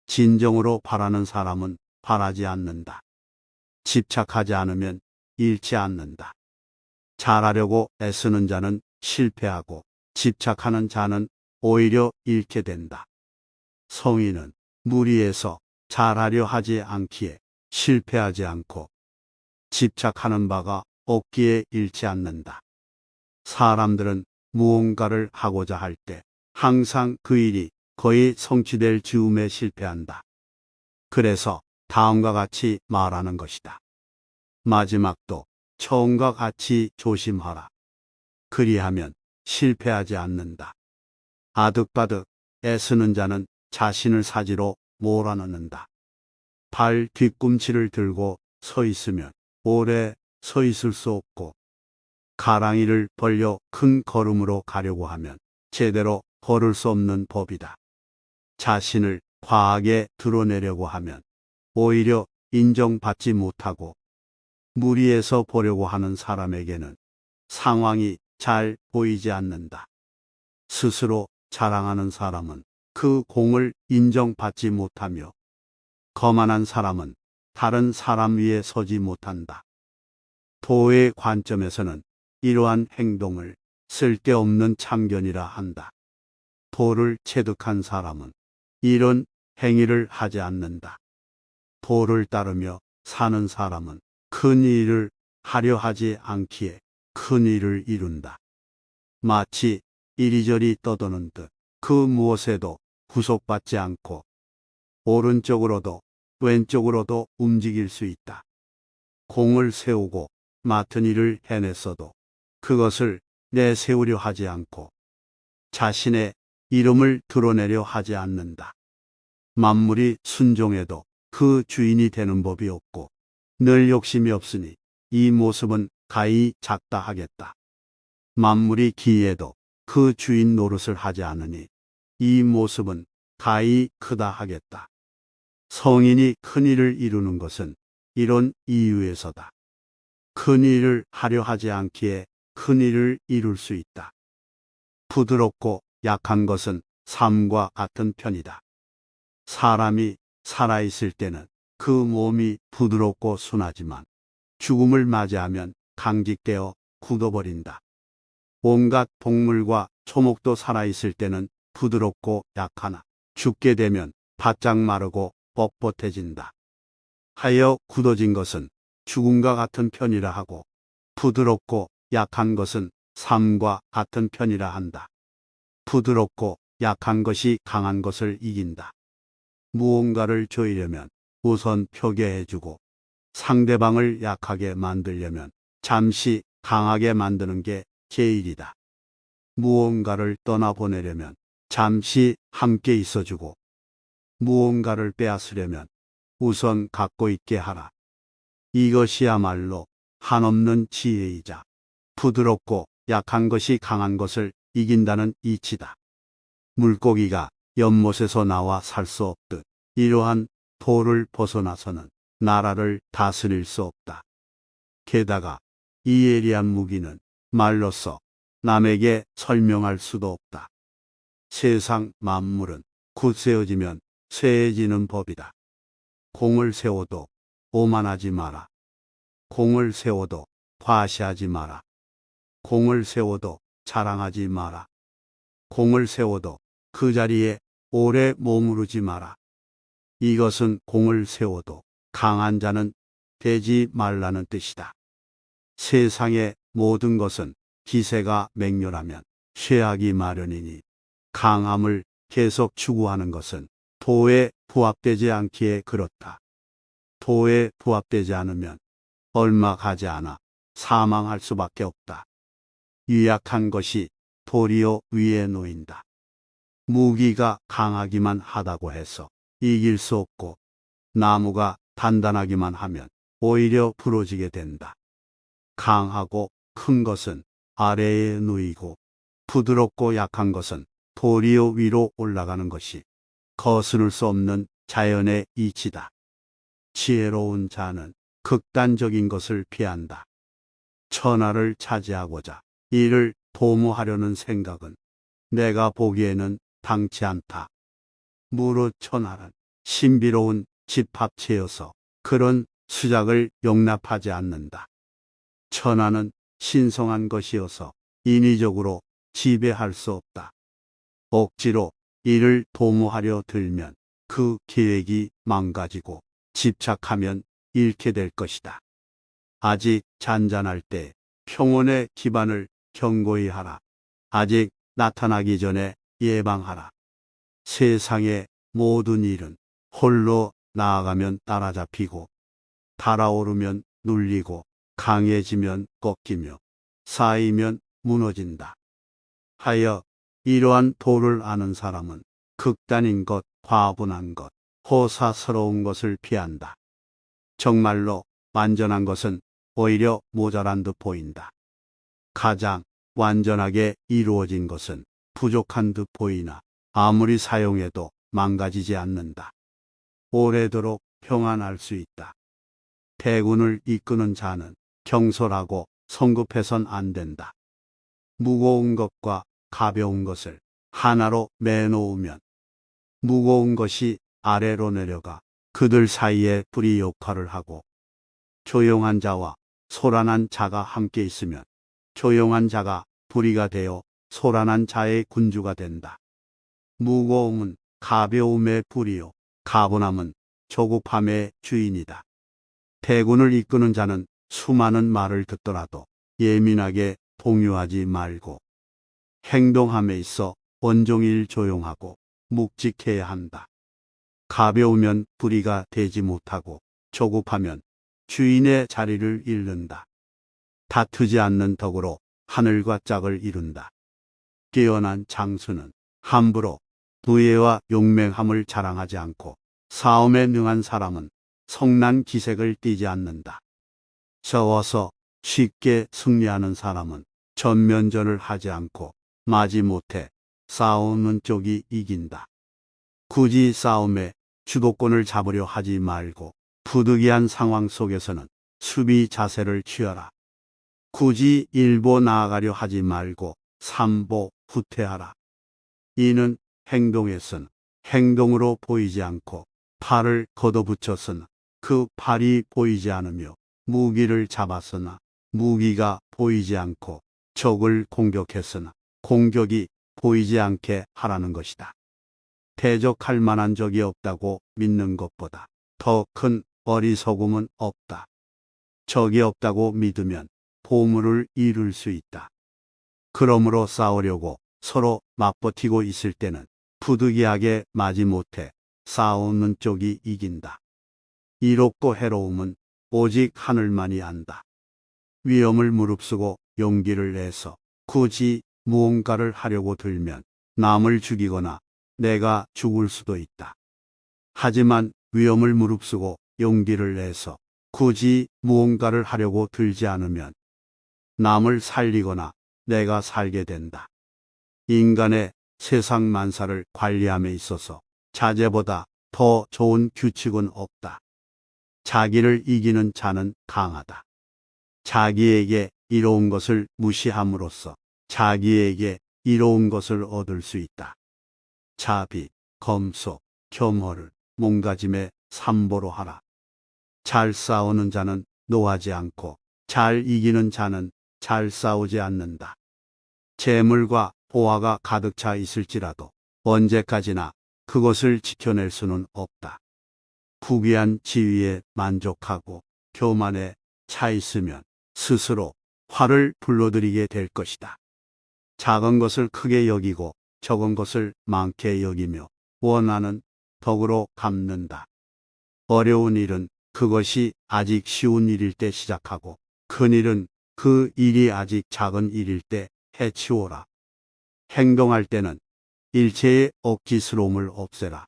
진정으로 바라는 사람은 바라지 않는다. 집착하지 않으면 잃지 않는다. 잘하려고 애쓰는 자는 실패하고 집착하는 자는 오히려 잃게 된다. 성인은 무리해서 잘하려 하지 않기에 실패하지 않고 집착하는 바가 없기에 잃지 않는다. 사람들은 무언가를 하고자 할 때 항상 그 일이 거의 성취될 즈음에 실패한다. 그래서 다음과 같이 말하는 것이다. 마지막도 처음과 같이 조심하라. 그리하면 실패하지 않는다. 아득바득 애쓰는 자는 자신을 사지로 몰아넣는다. 발 뒤꿈치를 들고 서 있으면 오래 서 있을 수 없고, 가랑이를 벌려 큰 걸음으로 가려고 하면 제대로 걸을 수 없는 법이다. 자신을 과하게 드러내려고 하면 오히려 인정받지 못하고, 무리해서 보려고 하는 사람에게는 상황이 잘 보이지 않는다. 스스로 자랑하는 사람은 그 공을 인정받지 못하며, 거만한 사람은 다른 사람 위에 서지 못한다. 도의 관점에서는 이러한 행동을 쓸데없는 참견이라 한다. 도를 체득한 사람은 이런 행위를 하지 않는다. 도를 따르며 사는 사람은 큰 일을 하려 하지 않기에 큰 일을 이룬다. 마치 이리저리 떠도는 듯 그 무엇에도 구속받지 않고 오른쪽으로도 왼쪽으로도 움직일 수 있다. 공을 세우고 맡은 일을 해냈어도 그것을 내세우려 하지 않고 자신의 이름을 드러내려 하지 않는다. 만물이 순종해도 그 주인이 되는 법이 없고 늘 욕심이 없으니 이 모습은 가히 작다 하겠다. 만물이 기해도 그 주인 노릇을 하지 않으니 이 모습은 가히 크다 하겠다. 성인이 큰 일을 이루는 것은 이런 이유에서다. 큰 일을 하려 하지 않기에 큰 일을 이룰 수 있다. 부드럽고 약한 것은 삶과 같은 편이다. 사람이 살아있을 때는 그 몸이 부드럽고 순하지만 죽음을 맞이하면 강직되어 굳어버린다. 온갖 동물과 초목도 살아있을 때는 부드럽고 약하나 죽게 되면 바짝 마르고 뻣뻣해진다. 하여 굳어진 것은 죽음과 같은 편이라 하고 부드럽고 약한 것은 삶과 같은 편이라 한다. 부드럽고 약한 것이 강한 것을 이긴다. 무언가를 조이려면 우선 표계해주고 상대방을 약하게 만들려면 잠시 강하게 만드는 게 제일이다. 무언가를 떠나보내려면 잠시 함께 있어주고 무언가를 빼앗으려면 우선 갖고 있게 하라. 이것이야말로 한없는 지혜이자 부드럽고 약한 것이 강한 것을 이긴다는 이치다. 물고기가 연못에서 나와 살 수 없듯 이러한 도를 벗어나서는 나라를 다스릴 수 없다. 게다가 이 예리한 무기는 말로써 남에게 설명할 수도 없다. 세상 만물은 굳세어지면 쇠해지는 법이다. 공을 세워도 오만하지 마라. 공을 세워도 과시하지 마라. 공을 세워도 자랑하지 마라. 공을 세워도 그 자리에 오래 머무르지 마라. 이것은 공을 세워도 강한 자는 되지 말라는 뜻이다. 세상의 모든 것은 기세가 맹렬하면 쇠하기 마련이니 강함을 계속 추구하는 것은 도에 부합되지 않기에 그렇다. 도에 부합되지 않으면 얼마 가지 않아 사망할 수밖에 없다. 유약한 것이 도리어 위에 놓인다. 무기가 강하기만 하다고 해서 이길 수 없고 나무가 단단하기만 하면 오히려 부러지게 된다. 강하고 큰 것은 아래에 놓이고 부드럽고 약한 것은 도리어 위로 올라가는 것이 거스를 수 없는 자연의 이치다. 지혜로운 자는 극단적인 것을 피한다. 천하를 차지하고자 이를 도모하려는 생각은 내가 보기에는 당치 않다. 무릇 천하는 신비로운 집합체여서 그런 수작을 용납하지 않는다. 천하는 신성한 것이어서 인위적으로 지배할 수 없다. 억지로 이를 도모하려 들면 그 계획이 망가지고 집착하면 잃게 될 것이다. 아직 잔잔할 때 평온의 기반을 견고히 하라. 아직 나타나기 전에 예방하라. 세상의 모든 일은 홀로 나아가면 따라잡히고 달아오르면 눌리고 강해지면 꺾이며 쌓이면 무너진다. 하여 이러한 도를 아는 사람은 극단인 것, 과분한 것, 호사스러운 것을 피한다. 정말로 완전한 것은 오히려 모자란 듯 보인다. 가장 완전하게 이루어진 것은 부족한 듯 보이나 아무리 사용해도 망가지지 않는다. 오래도록 평안할 수 있다. 대군을 이끄는 자는 경솔하고 성급해선 안 된다. 무거운 것과 가벼운 것을 하나로 매놓으면 무거운 것이 아래로 내려가 그들 사이에 불이 역할을 하고 조용한 자와 소란한 자가 함께 있으면 조용한 자가 불의가 되어 소란한 자의 군주가 된다. 무거움은 가벼움의 불이요 가분함은 조급함의 주인이다. 대군을 이끄는 자는 수많은 말을 듣더라도 예민하게 동요하지 말고 행동함에 있어 온종일 조용하고 묵직해야 한다. 가벼우면 불의가 되지 못하고 조급하면 주인의 자리를 잃는다. 다투지 않는 덕으로 하늘과 짝을 이룬다. 뛰어난 장수는 함부로 부애와 용맹함을 자랑하지 않고 싸움에 능한 사람은 성난 기색을 띠지 않는다. 싸워서 쉽게 승리하는 사람은 전면전을 하지 않고 마지못해 싸우는 쪽이 이긴다. 굳이 싸움에 주도권을 잡으려 하지 말고 부득이한 상황 속에서는 수비 자세를 취하라. 굳이 일보 나아가려 하지 말고 삼보 후퇴하라. 이는 행동에선 행동으로 보이지 않고 팔을 걷어붙였으나 그 팔이 보이지 않으며 무기를 잡았으나 무기가 보이지 않고 적을 공격했으나 공격이 보이지 않게 하라는 것이다. 대적할 만한 적이 없다고 믿는 것보다 더 큰 어리석음은 없다. 적이 없다고 믿으면 보물을 이룰 수 있다. 그러므로 싸우려고 서로 맞버티고 있을 때는 부득이하게 마지못해 싸우는 쪽이 이긴다. 이롭고 해로움은 오직 하늘만이 안다. 위험을 무릅쓰고 용기를 내서 굳이 무언가를 하려고 들면 남을 죽이거나 내가 죽을 수도 있다. 하지만 위험을 무릅쓰고 용기를 내서 굳이 무언가를 하려고 들지 않으면 남을 살리거나 내가 살게 된다. 인간의 세상 만사를 관리함에 있어서 자제보다 더 좋은 규칙은 없다. 자기를 이기는 자는 강하다. 자기에게 이로운 것을 무시함으로써 자기에게 이로운 것을 얻을 수 있다. 자비, 검소, 겸허를 몸가짐의 삼보로 하라. 잘 싸우는 자는 노하지 않고 잘 이기는 자는 잘 싸우지 않는다. 재물과 보화가 가득 차 있을지라도 언제까지나 그것을 지켜낼 수는 없다. 부귀한 지위에 만족하고 교만에 차 있으면 스스로 화를 불러들이게 될 것이다. 작은 것을 크게 여기고 적은 것을 많게 여기며 원하는 덕으로 갚는다. 어려운 일은 그것이 아직 쉬운 일일 때 시작하고 큰 일은 그 일이 아직 작은 일일 때 해치워라. 행동할 때는 일체의 억지스러움을 없애라.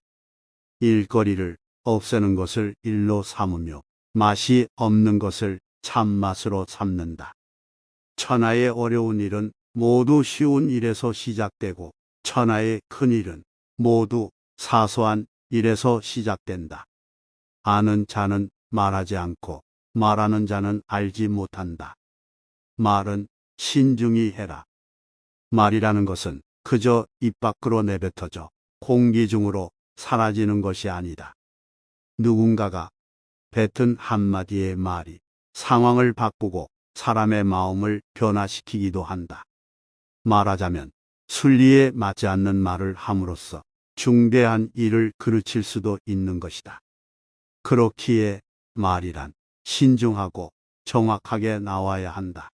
일거리를 없애는 것을 일로 삼으며 맛이 없는 것을 참맛으로 삼는다. 천하의 어려운 일은 모두 쉬운 일에서 시작되고 천하의 큰 일은 모두 사소한 일에서 시작된다. 아는 자는 말하지 않고 말하는 자는 알지 못한다. 말은 신중히 해라. 말이라는 것은 그저 입 밖으로 내뱉어져 공기 중으로 사라지는 것이 아니다. 누군가가 뱉은 한마디의 말이 상황을 바꾸고 사람의 마음을 변화시키기도 한다. 말하자면 순리에 맞지 않는 말을 함으로써 중대한 일을 그르칠 수도 있는 것이다. 그렇기에 말이란 신중하고 정확하게 나와야 한다.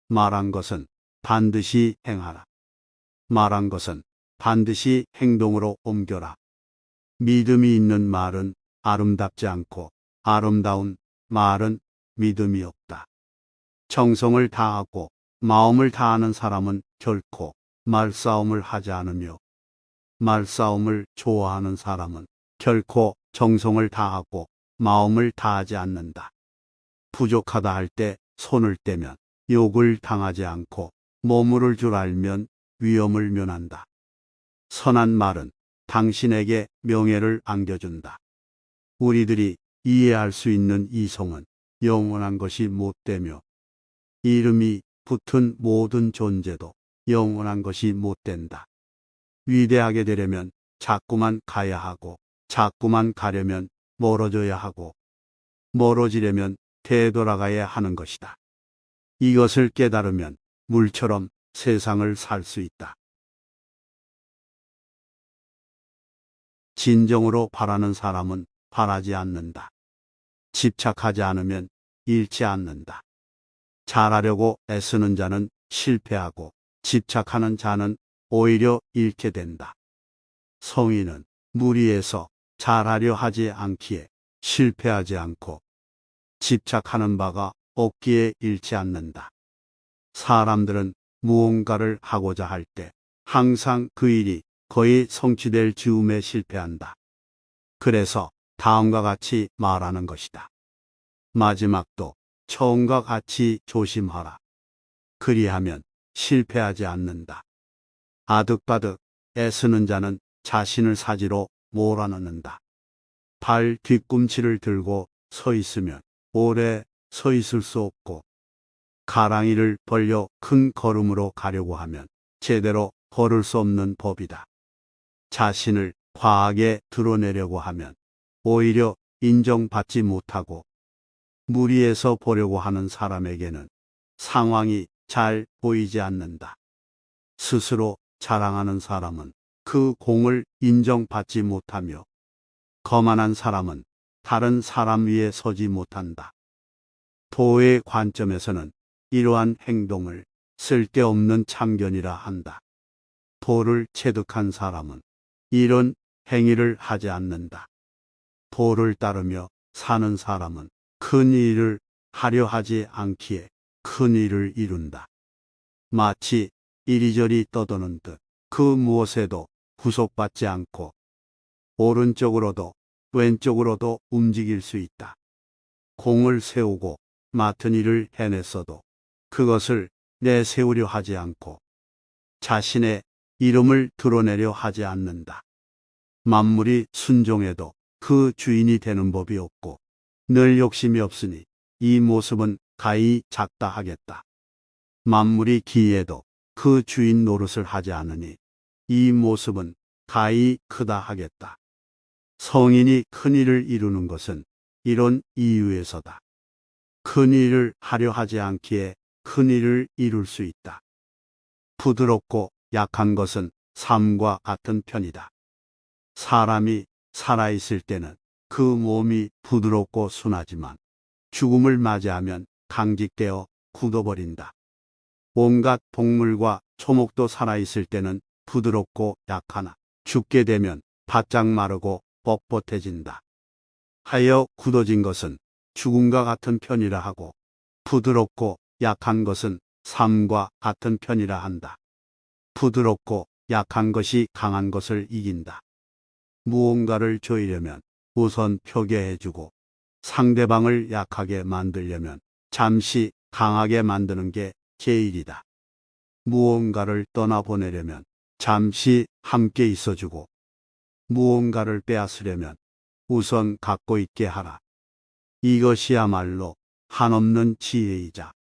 말한 것은 반드시 행하라. 말한 것은 반드시 행동으로 옮겨라. 믿음이 있는 말은 아름답지 않고 아름다운 말은 믿음이 없다. 정성을 다하고 마음을 다하는 사람은 결코 말싸움을 하지 않으며 말싸움을 좋아하는 사람은 결코 정성을 다하고 마음을 다하지 않는다. 부족하다 할 때 손을 떼면 욕을 당하지 않고 머무를 줄 알면 위험을 면한다. 선한 말은 당신에게 명예를 안겨준다. 우리들이 이해할 수 있는 이성은 영원한 것이 못되며 이름이 붙은 모든 존재도 영원한 것이 못된다. 위대하게 되려면 자꾸만 가야 하고 자꾸만 가려면 멀어져야 하고 멀어지려면 되돌아가야 하는 것이다. 이것을 깨달으면 물처럼 세상을 살 수 있다. 진정으로 바라는 사람은 바라지 않는다. 집착하지 않으면 잃지 않는다. 잘하려고 애쓰는 자는 실패하고 집착하는 자는 오히려 잃게 된다. 성인은 무리해서 잘하려 하지 않기에 실패하지 않고 집착하는 바가 없기에 잃지 않는다. 사람들은 무언가를 하고자 할 때 항상 그 일이 거의 성취될 즈음에 실패한다. 그래서 다음과 같이 말하는 것이다. 마지막도 처음과 같이 조심하라. 그리하면 실패하지 않는다. 아득바득 애쓰는 자는 자신을 사지로 몰아넣는다. 발 뒤꿈치를 들고 서 있으면 오래 서 있을 수 없고 가랑이를 벌려 큰 걸음으로 가려고 하면 제대로 걸을 수 없는 법이다. 자신을 과하게 드러내려고 하면 오히려 인정받지 못하고 무리해서 보려고 하는 사람에게는 상황이 잘 보이지 않는다. 스스로 자랑하는 사람은 그 공을 인정받지 못하며 거만한 사람은 다른 사람 위에 서지 못한다. 도의 관점에서는 이러한 행동을 쓸데없는 참견이라 한다. 도를 체득한 사람은 이런 행위를 하지 않는다. 도를 따르며 사는 사람은 큰 일을 하려 하지 않기에 큰 일을 이룬다. 마치 이리저리 떠도는 듯 그 무엇에도 구속받지 않고 오른쪽으로도 왼쪽으로도 움직일 수 있다. 공을 세우고 맡은 일을 해냈어도 그것을 내세우려 하지 않고 자신의 이름을 드러내려 하지 않는다. 만물이 순종해도 그 주인이 되는 법이 없고 늘 욕심이 없으니 이 모습은 가히 작다 하겠다. 만물이 기해도 그 주인 노릇을 하지 않으니 이 모습은 가히 크다 하겠다. 성인이 큰 일을 이루는 것은 이런 이유에서다. 큰 일을 하려 하지 않기에 큰 일을 이룰 수 있다. 부드럽고 약한 것은 삶과 같은 편이다. 사람이 살아있을 때는 그 몸이 부드럽고 순하지만 죽음을 맞이하면 강직되어 굳어버린다. 온갖 동물과 초목도 살아있을 때는 부드럽고 약하나 죽게 되면 바짝 마르고 뻣뻣해진다. 하여 굳어진 것은 죽음과 같은 편이라 하고 부드럽고 약한 것은 삶과 같은 편이라 한다. 부드럽고 약한 것이 강한 것을 이긴다. 무언가를 조이려면 우선 표계해주고 상대방을 약하게 만들려면 잠시 강하게 만드는 게 제일이다. 무언가를 떠나보내려면 잠시 함께 있어주고 무언가를 빼앗으려면 우선 갖고 있게 하라. 이것이야말로 한없는 지혜이자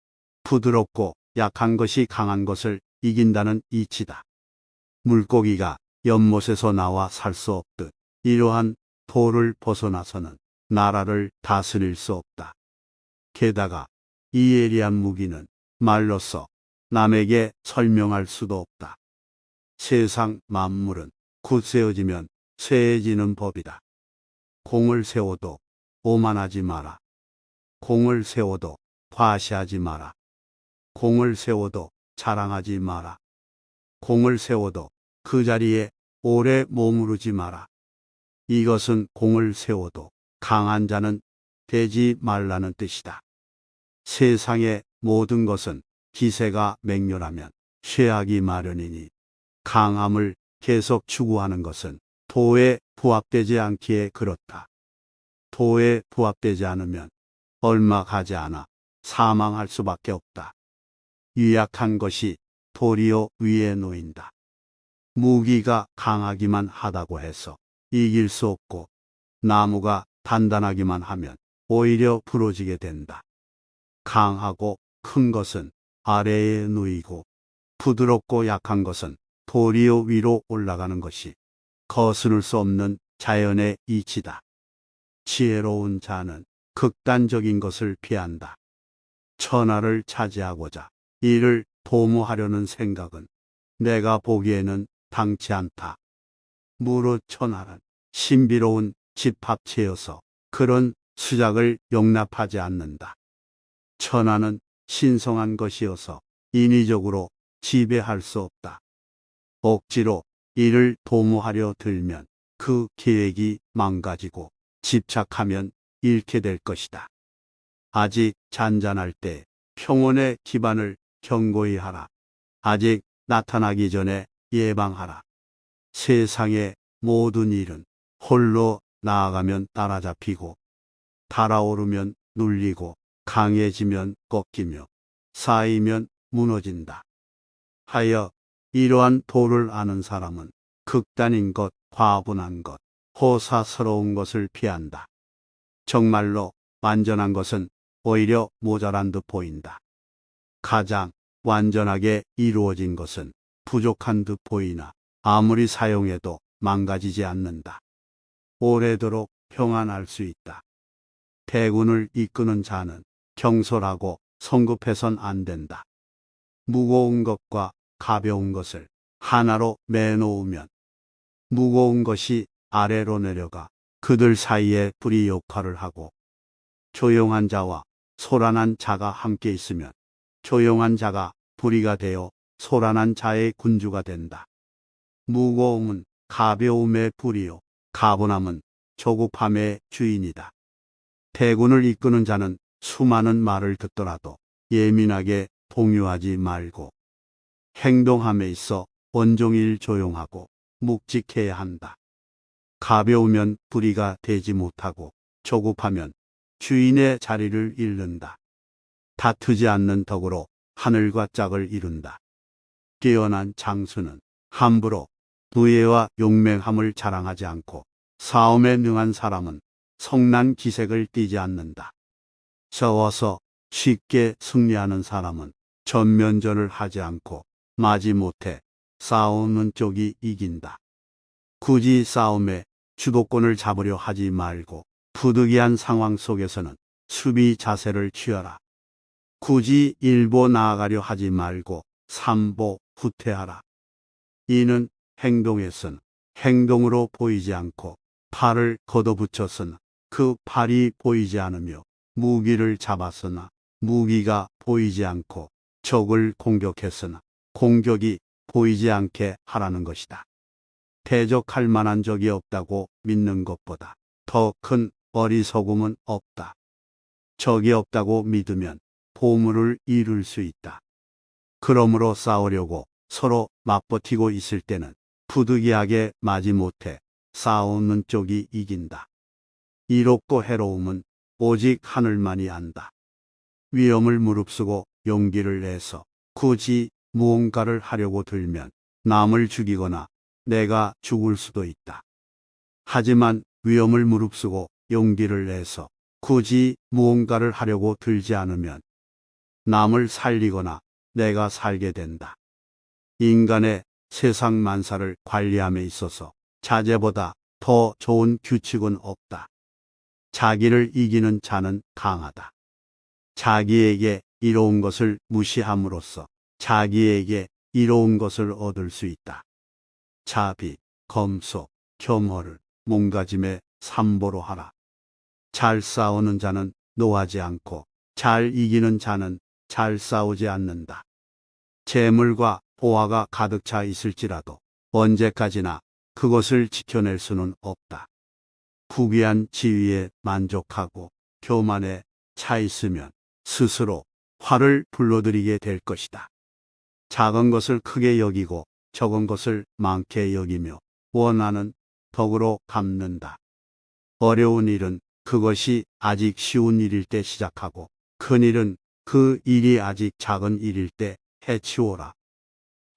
부드럽고 약한 것이 강한 것을 이긴다는 이치다. 물고기가 연못에서 나와 살 수 없듯 이러한 도를 벗어나서는 나라를 다스릴 수 없다. 게다가 이 예리한 무기는 말로써 남에게 설명할 수도 없다. 세상 만물은 굳세어지면 쇠해지는 법이다. 공을 세워도 오만하지 마라. 공을 세워도 과시하지 마라. 공을 세워도 자랑하지 마라. 공을 세워도 그 자리에 오래 머무르지 마라. 이것은 공을 세워도 강한 자는 되지 말라는 뜻이다. 세상의 모든 것은 기세가 맹렬하면 쇠하기 마련이니 강함을 계속 추구하는 것은 도에 부합되지 않기에 그렇다. 도에 부합되지 않으면 얼마 가지 않아 사망할 수밖에 없다. 유약한 것이 도리어 위에 놓인다. 무기가 강하기만 하다고 해서 이길 수 없고 나무가 단단하기만 하면 오히려 부러지게 된다. 강하고 큰 것은 아래에 놓이고 부드럽고 약한 것은 도리어 위로 올라가는 것이 거스를 수 없는 자연의 이치다. 지혜로운 자는 극단적인 것을 피한다. 천하를 차지하고자 이를 도모하려는 생각은 내가 보기에는 당치 않다. 무릇 천하는 신비로운 집합체여서 그런 수작을 용납하지 않는다. 천하는 신성한 것이어서 인위적으로 지배할 수 없다. 억지로 이를 도모하려 들면 그 계획이 망가지고 집착하면 잃게 될 것이다. 아직 잔잔할 때 평온의 기반을 견고히 하라. 아직 나타나기 전에 예방하라. 세상의 모든 일은 홀로 나아가면 따라잡히고 달아오르면 눌리고 강해지면 꺾이며 쌓이면 무너진다. 하여 이러한 도를 아는 사람은 극단인 것, 과분한 것, 호사스러운 것을 피한다. 정말로 완전한 것은 오히려 모자란 듯 보인다. 가장 완전하게 이루어진 것은 부족한 듯 보이나 아무리 사용해도 망가지지 않는다. 오래도록 평안할 수 있다. 대군을 이끄는 자는 경솔하고 성급해선 안 된다. 무거운 것과 가벼운 것을 하나로 매놓으면 무거운 것이 아래로 내려가 그들 사이에 불이 역할을 하고 조용한 자와 소란한 자가 함께 있으면 조용한 자가 불의가 되어 소란한 자의 군주가 된다. 무거움은 가벼움의 불이요 가분함은 조급함의 주인이다. 대군을 이끄는 자는 수많은 말을 듣더라도 예민하게 동요하지 말고 행동함에 있어 온종일 조용하고 묵직해야 한다. 가벼우면 불의가 되지 못하고 조급하면 주인의 자리를 잃는다. 다투지 않는 덕으로 하늘과 짝을 이룬다. 뛰어난 장수는 함부로 부애와 용맹함을 자랑하지 않고 싸움에 능한 사람은 성난 기색을 띠지 않는다. 싸워서 쉽게 승리하는 사람은 전면전을 하지 않고 마지못해 싸우는 쪽이 이긴다. 굳이 싸움에 주도권을 잡으려 하지 말고 부득이한 상황 속에서는 수비 자세를 취하라. 굳이 일보 나아가려 하지 말고 삼보 후퇴하라. 이는 행동에선 행동으로 보이지 않고 팔을 걷어붙였으나 그 팔이 보이지 않으며 무기를 잡았으나 무기가 보이지 않고 적을 공격했으나 공격이 보이지 않게 하라는 것이다. 대적할 만한 적이 없다고 믿는 것보다 더 큰 어리석음은 없다. 적이 없다고 믿으면 보물을 이룰 수 있다. 그러므로 싸우려고 서로 맞버티고 있을 때는 부득이하게 마지못해 싸우는 쪽이 이긴다. 이롭고 해로움은 오직 하늘만이 안다. 위험을 무릅쓰고 용기를 내서 굳이 무언가를 하려고 들면 남을 죽이거나 내가 죽을 수도 있다. 하지만 위험을 무릅쓰고 용기를 내서 굳이 무언가를 하려고 들지 않으면 남을 살리거나 내가 살게 된다. 인간의 세상 만사를 관리함에 있어서 자제보다 더 좋은 규칙은 없다. 자기를 이기는 자는 강하다. 자기에게 이로운 것을 무시함으로써 자기에게 이로운 것을 얻을 수 있다. 자비, 검소, 겸허를 몸가짐의 삼보로 하라. 잘 싸우는 자는 노하지 않고 잘 이기는 자는 잘 싸우지 않는다. 재물과 보화가 가득 차 있을지라도 언제까지나 그것을 지켜낼 수는 없다. 부귀한 지위에 만족하고 교만에 차 있으면 스스로 화를 불러들이게 될 것이다. 작은 것을 크게 여기고 적은 것을 많게 여기며 원하는 덕으로 갚는다. 어려운 일은 그것이 아직 쉬운 일일 때 시작하고 큰 일은 그 일이 아직 작은 일일 때 해치워라.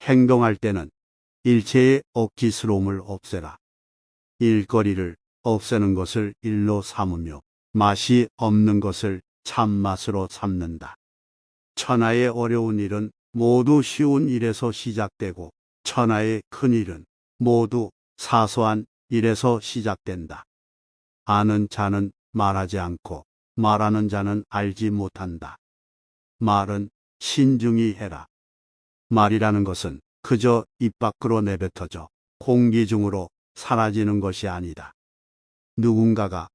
행동할 때는 일체의 억지스러움을 없애라. 일거리를 없애는 것을 일로 삼으며 맛이 없는 것을 참맛으로 삼는다. 천하의 어려운 일은 모두 쉬운 일에서 시작되고 천하의 큰 일은 모두 사소한 일에서 시작된다. 아는 자는 말하지 않고 말하는 자는 알지 못한다. 말은 신중히 해라. 말이라는 것은 그저 입 밖으로 내뱉어져 공기 중으로 사라지는 것이 아니다. 누군가가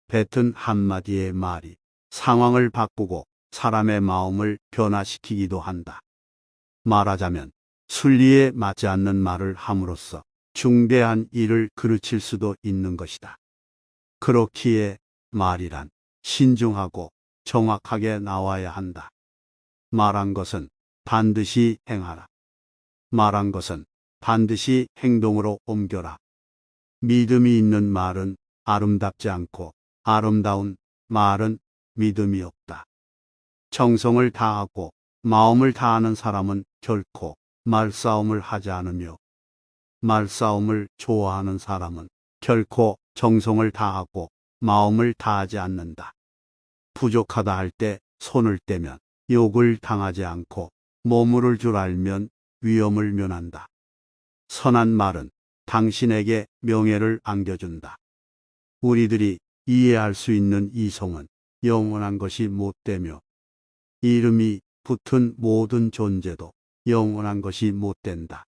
뱉은 한마디의 말이 상황을 바꾸고 사람의 마음을 변화시키기도 한다. 말하자면 순리에 맞지 않는 말을 함으로써 중대한 일을 그르칠 수도 있는 것이다. 그렇기에 말이란 신중하고 정확하게 나와야 한다. 말한 것은 반드시 행하라. 말한 것은 반드시 행동으로 옮겨라. 믿음이 있는 말은 아름답지 않고 아름다운 말은 믿음이 없다. 정성을 다하고 마음을 다하는 사람은 결코 말싸움을 하지 않으며 말싸움을 좋아하는 사람은 결코 정성을 다하고 마음을 다하지 않는다. 부족하다 할 때 손을 떼면 욕을 당하지 않고 머무를 줄 알면 위험을 면한다. 선한 말은 당신에게 명예를 안겨준다. 우리들이 이해할 수 있는 이성은 영원한 것이 못되며 이름이 붙은 모든 존재도 영원한 것이 못된다.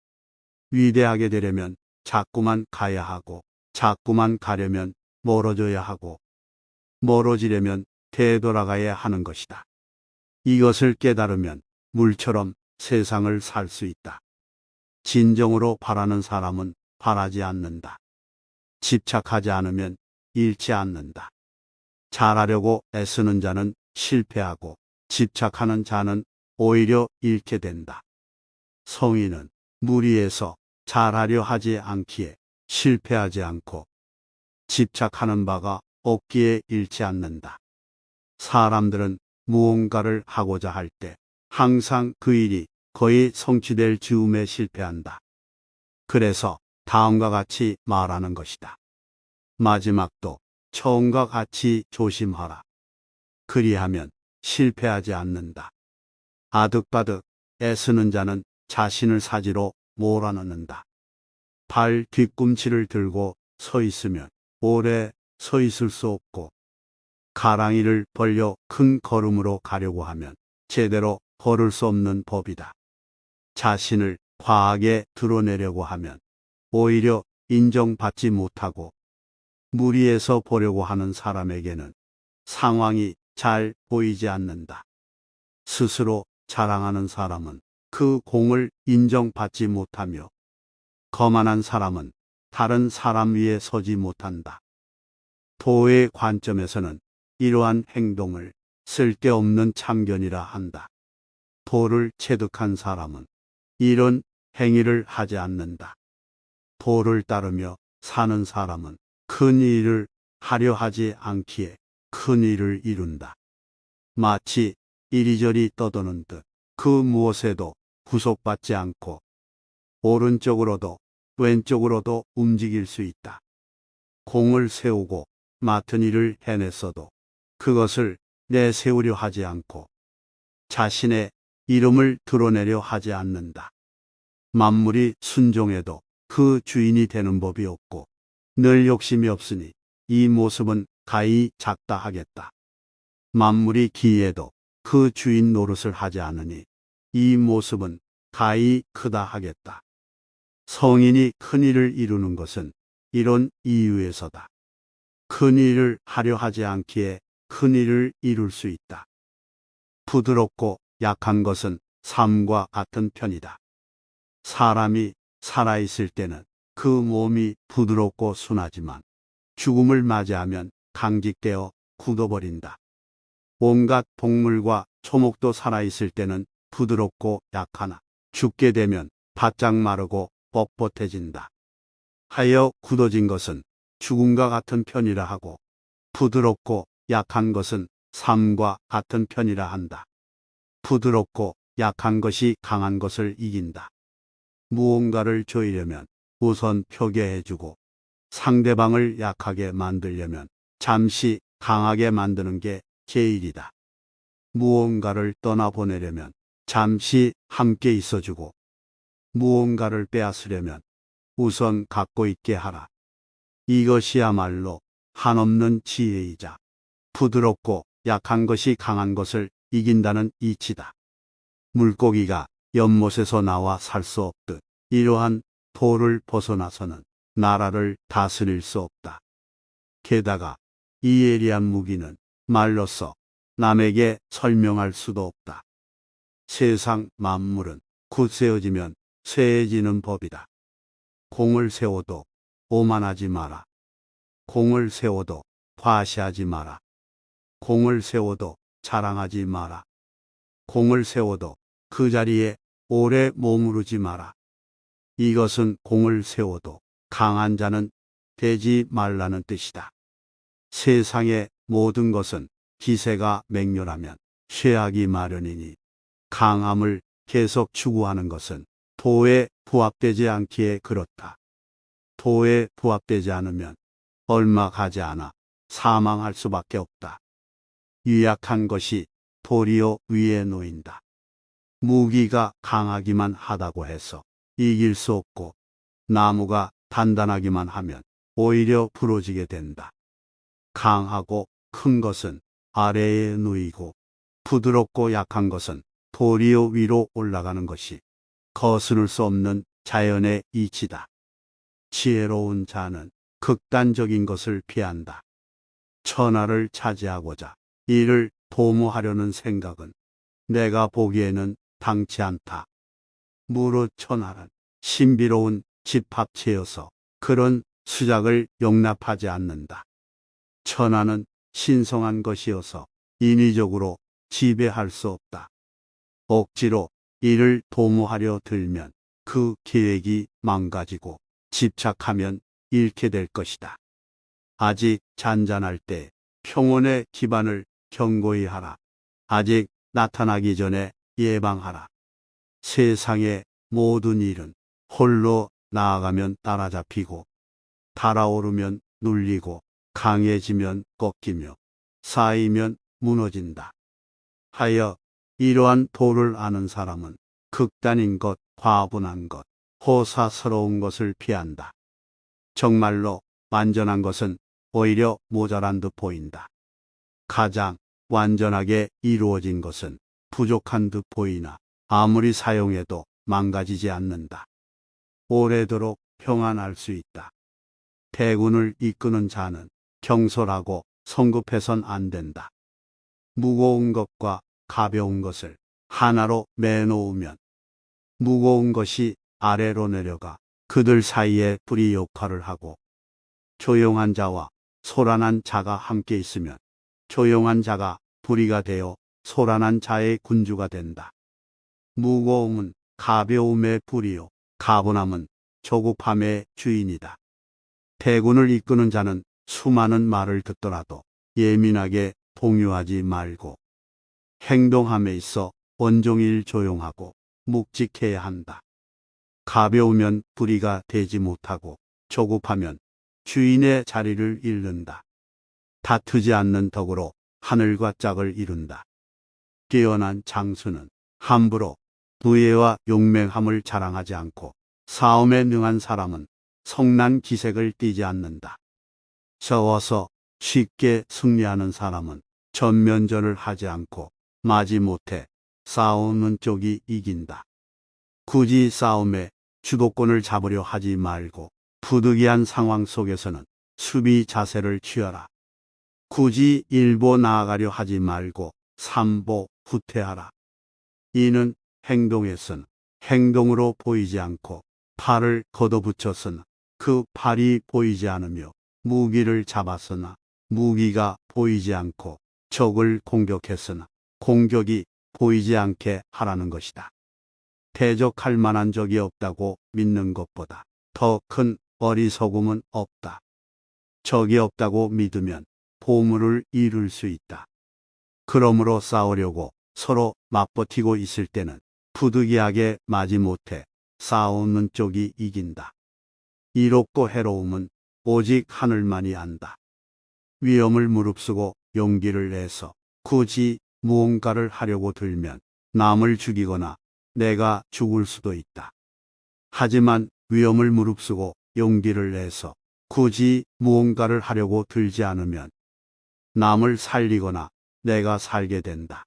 위대하게 되려면 자꾸만 가야 하고 자꾸만 가려면 멀어져야 하고 멀어지려면 되돌아가야 하는 것이다. 이것을 깨달으면 물처럼 세상을 살 수 있다. 진정으로 바라는 사람은 바라지 않는다. 집착하지 않으면 잃지 않는다. 잘하려고 애쓰는 자는 실패하고 집착하는 자는 오히려 잃게 된다. 성인은 무리해서 잘하려 하지 않기에 실패하지 않고 집착하는 바가 없기에 잃지 않는다. 사람들은 무언가를 하고자 할 때 항상 그 일이 거의 성취될 즈음에 실패한다. 그래서 다음과 같이 말하는 것이다. 마지막도 처음과 같이 조심하라. 그리하면 실패하지 않는다. 아득바득 애쓰는 자는 자신을 사지로 몰아넣는다. 발 뒤꿈치를 들고 서 있으면 오래 서 있을 수 없고 가랑이를 벌려 큰 걸음으로 가려고 하면 제대로 걸을 수 없는 법이다. 자신을 과하게 드러내려고 하면 오히려 인정받지 못하고 무리해서 보려고 하는 사람에게는 상황이 잘 보이지 않는다. 스스로 자랑하는 사람은 그 공을 인정받지 못하며 거만한 사람은 다른 사람 위에 서지 못한다. 도의 관점에서는 이러한 행동을 쓸데없는 참견이라 한다. 도를 체득한 사람은 이런 행위를 하지 않는다. 도를 따르며 사는 사람은 큰 일을 하려 하지 않기에 큰 일을 이룬다. 마치 이리저리 떠도는 듯 그 무엇에도 구속받지 않고 오른쪽으로도 왼쪽으로도 움직일 수 있다. 공을 세우고 맡은 일을 해냈어도 그것을 내세우려 하지 않고 자신의 이름을 드러내려 하지 않는다. 만물이 순종해도 그 주인이 되는 법이 없고 늘 욕심이 없으니 이 모습은 가히 작다 하겠다. 만물이 기에도 그 주인 노릇을 하지 않으니 이 모습은 가히 크다 하겠다. 성인이 큰 일을 이루는 것은 이런 이유에서다. 큰 일을 하려 하지 않기에 큰 일을 이룰 수 있다. 부드럽고 약한 것은 삶과 같은 편이다. 사람이 살아있을 때는 그 몸이 부드럽고 순하지만 죽음을 맞이하면 강직되어 굳어버린다. 온갖 동물과 초목도 살아있을 때는 부드럽고 약하나 죽게 되면 바짝 마르고 뻣뻣해진다. 하여 굳어진 것은 죽음과 같은 편이라 하고 부드럽고 약한 것은 삶과 같은 편이라 한다. 부드럽고 약한 것이 강한 것을 이긴다. 무언가를 조이려면 우선 표계해주고 상대방을 약하게 만들려면 잠시 강하게 만드는 게 제일이다. 무언가를 떠나보내려면 잠시 함께 있어주고 무언가를 빼앗으려면 우선 갖고 있게 하라. 이것이야말로 한없는 지혜이자 부드럽고 약한 것이 강한 것을 이긴다는 이치다. 물고기가 연못에서 나와 살 수 없듯 이러한 도를 벗어나서는 나라를 다스릴 수 없다. 게다가 이 예리한 무기는 말로써 남에게 설명할 수도 없다. 세상 만물은 굳세어지면 쇠해지는 법이다. 공을 세워도 오만하지 마라. 공을 세워도 과시하지 마라. 공을 세워도 자랑하지 마라. 공을 세워도 그 자리에 오래 머무르지 마라. 이것은 공을 세워도 강한 자는 되지 말라는 뜻이다. 세상의 모든 것은 기세가 맹렬하면 쇠하기 마련이니 강함을 계속 추구하는 것은 도에 부합되지 않기에 그렇다. 도에 부합되지 않으면 얼마 가지 않아 사망할 수밖에 없다. 유약한 것이 도리어 위에 놓인다. 무기가 강하기만 하다고 해서 이길 수 없고 나무가 단단하기만 하면 오히려 부러지게 된다. 강하고 큰 것은 아래에 놓이고 부드럽고 약한 것은 도리어 위로 올라가는 것이 거스를 수 없는 자연의 이치다. 지혜로운 자는 극단적인 것을 피한다. 천하를 차지하고자 이를 도모하려는 생각은 내가 보기에는 당치 않다. 무릇 천하는 신비로운 집합체여서 그런 수작을 용납하지 않는다. 천하는 신성한 것이어서 인위적으로 지배할 수 없다. 억지로 이를 도모하려 들면 그 계획이 망가지고 집착하면 잃게 될 것이다. 아직 잔잔할 때 평온의 기반을 견고히 하라. 아직 나타나기 전에 예방하라. 세상의 모든 일은 홀로 나아가면 따라잡히고 달아오르면 눌리고 강해지면 꺾이며 쌓이면 무너진다. 하여 이러한 도를 아는 사람은 극단인 것, 과분한 것, 호사스러운 것을 피한다. 정말로 완전한 것은 오히려 모자란 듯 보인다. 가장 완전하게 이루어진 것은 부족한 듯 보이나 아무리 사용해도 망가지지 않는다. 오래도록 평안할 수 있다. 대군을 이끄는 자는 경솔하고 성급해선 안 된다. 무거운 것과 가벼운 것을 하나로 매놓으면 무거운 것이 아래로 내려가 그들 사이에 불이 역할을 하고 조용한 자와 소란한 자가 함께 있으면 조용한 자가 불의가 되어 소란한 자의 군주가 된다. 무거움은 가벼움의 불이요 가분함은 조급함의 주인이다. 대군을 이끄는 자는 수많은 말을 듣더라도 예민하게 동요하지 말고 행동함에 있어 온종일 조용하고 묵직해야 한다. 가벼우면 불의가 되지 못하고 조급하면 주인의 자리를 잃는다. 다투지 않는 덕으로 하늘과 짝을 이룬다. 뛰어난 장수는 함부로 부애와 용맹함을 자랑하지 않고 싸움에 능한 사람은 성난 기색을 띠지 않는다. 저어서 쉽게 승리하는 사람은 전면전을 하지 않고 마지못해 싸우는 쪽이 이긴다. 굳이 싸움에 주도권을 잡으려 하지 말고 부득이한 상황 속에서는 수비 자세를 취하라. 굳이 일보 나아가려 하지 말고 삼보 후퇴하라. 이는 행동에선 행동으로 보이지 않고 팔을 걷어붙였으나 그 팔이 보이지 않으며 무기를 잡았으나 무기가 보이지 않고 적을 공격했으나 공격이 보이지 않게 하라는 것이다. 대적할 만한 적이 없다고 믿는 것보다 더 큰 어리석음은 없다. 적이 없다고 믿으면 보물을 이룰 수 있다. 그러므로 싸우려고 서로 맞버티고 있을 때는 부득이하게 마지못해 싸우는 쪽이 이긴다. 이롭고 해로움은 오직 하늘만이 안다. 위험을 무릅쓰고 용기를 내서 굳이 무언가를 하려고 들면 남을 죽이거나 내가 죽을 수도 있다. 하지만 위험을 무릅쓰고 용기를 내서 굳이 무언가를 하려고 들지 않으면 남을 살리거나 내가 살게 된다.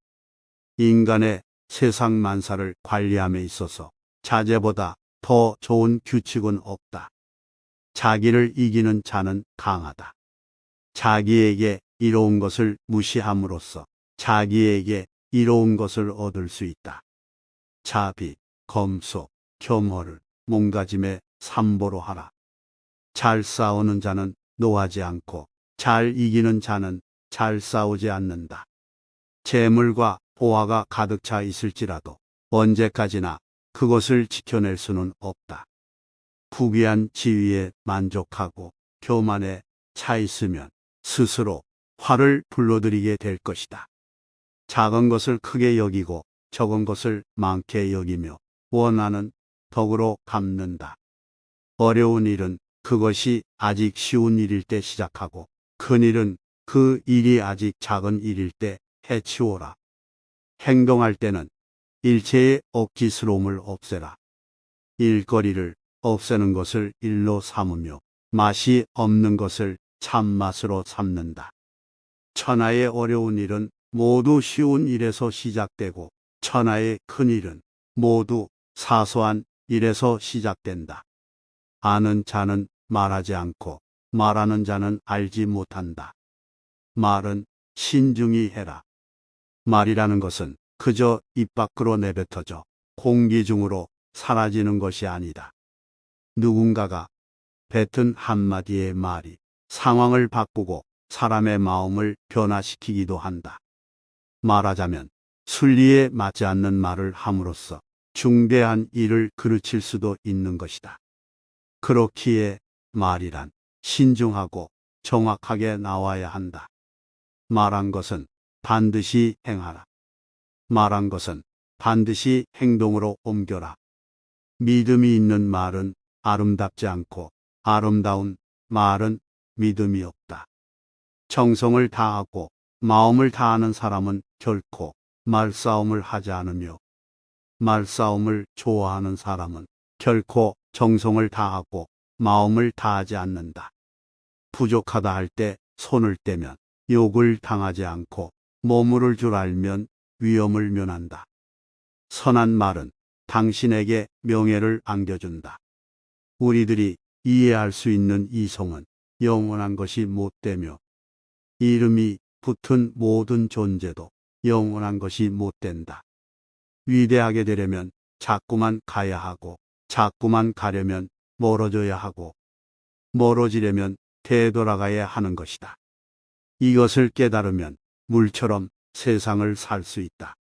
인간의 세상 만사를 관리함에 있어서 자제보다 더 좋은 규칙은 없다. 자기를 이기는 자는 강하다. 자기에게 이로운 것을 무시함으로써 자기에게 이로운 것을 얻을 수 있다. 자비, 검소, 겸허를 몸가짐의 삼보로 하라. 잘 싸우는 자는 노하지 않고 잘 이기는 자는 잘 싸우지 않는다. 재물과 보화가 가득 차 있을지라도 언제까지나 그것을 지켜낼 수는 없다. 부귀한 지위에 만족하고 교만에 차 있으면 스스로 화를 불러들이게 될 것이다. 작은 것을 크게 여기고 적은 것을 많게 여기며 원하는 덕으로 갚는다. 어려운 일은 그것이 아직 쉬운 일일 때 시작하고 큰 일은 그 일이 아직 작은 일일 때 해치워라. 행동할 때는 일체의 억지스러움을 없애라. 일거리를 없애는 것을 일로 삼으며 맛이 없는 것을 참맛으로 삼는다. 천하의 어려운 일은 모두 쉬운 일에서 시작되고 천하의 큰 일은 모두 사소한 일에서 시작된다. 아는 자는 말하지 않고 말하는 자는 알지 못한다. 말은 신중히 해라. 말이라는 것은 그저 입 밖으로 내뱉어져 공기 중으로 사라지는 것이 아니다. 누군가가 뱉은 한마디의 말이 상황을 바꾸고 사람의 마음을 변화시키기도 한다. 말하자면 순리에 맞지 않는 말을 함으로써 중대한 일을 그르칠 수도 있는 것이다. 그렇기에 말이란 신중하고 정확하게 나와야 한다. 말한 것은 반드시 행하라. 말한 것은 반드시 행동으로 옮겨라. 믿음이 있는 말은 아름답지 않고 아름다운 말은 믿음이 없다. 정성을 다하고 마음을 다하는 사람은 결코 말싸움을 하지 않으며 말싸움을 좋아하는 사람은 결코 정성을 다하고 마음을 다하지 않는다. 부족하다 할 때 손을 떼면 욕을 당하지 않고 머무를 줄 알면 위험을 면한다. 선한 말은 당신에게 명예를 안겨준다. 우리들이 이해할 수 있는 이성은 영원한 것이 못되며 이름이 붙은 모든 존재도 영원한 것이 못된다. 위대하게 되려면 자꾸만 가야 하고 자꾸만 가려면 멀어져야 하고 멀어지려면 되돌아가야 하는 것이다. 이것을 깨달으면 물처럼 세상을 살 수 있다.